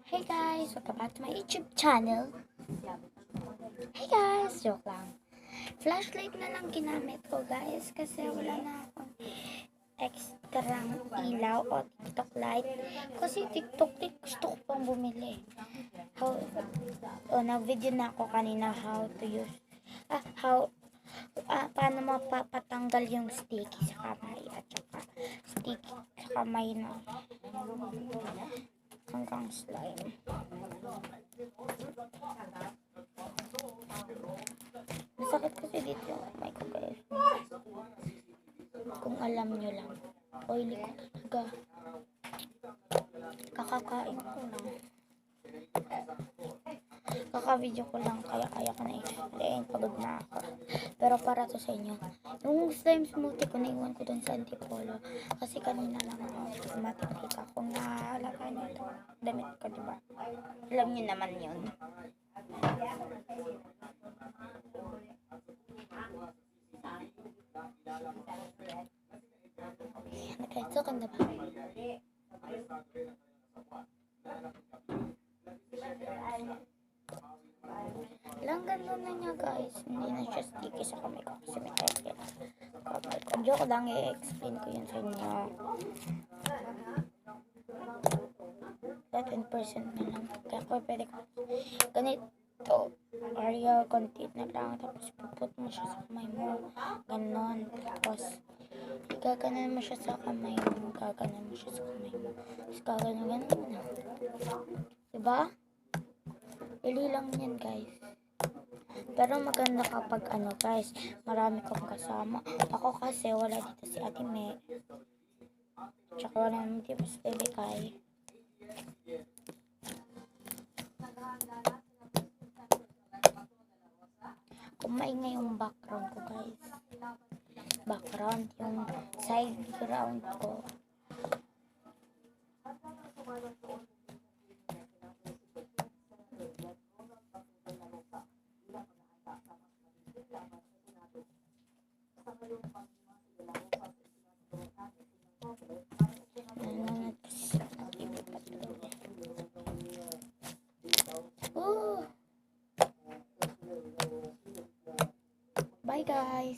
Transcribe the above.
Hey guys! Welcome back to my YouTube channel. Hey guys! Joke lang. Flashlight na lang ginamit ko guys kasi wala na akong extrang ilaw o TikTok light. Kasi TikTok gusto ko pang bumili. Nag-video na ako kanina paano mapapatanggal yung sticky sa kamay at saka sticky sa kamay na hanggang slime. Masakit kasi dito yung kamay ko guys. Kung alam nyo lang. Oily ko talaga. Kakakain ko lang. Kaka-video ko lang kaya ko na i-explain. Pagod na ako. Pero para to sa inyo. Yung slime smoothie ko naiwan ko dun sa Antipolo. Kasi kanina lang ako matikita. Kung nahalata nyo ito. Damit ko diba? Alam nyo naman yun. Nakahito ka na ba? Lang gano'n na niya guys. Hindi na siya sticky sa kamay ko kasi may kaya kamay ko. Joke lang, i-explain ko yun sa inyo. 10% na lang. Kaya ko pwede ko ganito. Area konti na lang. Tapos puput mo siya sa kamay mo. Ganon. Tapos gaganan mo siya sa kamay mo. Gaganan mo siya sa kamay mo. Tapos gaganan mo na. Diba? Dali lang yan guys. Pero maganda kapag guys, marami kong kasama. Ako kasi wala dito si Ate Me. Tsaka wala naman dito si Baby Kai. Kung maingay yung background ko guys. Background, yung side ground ko. Bye guys!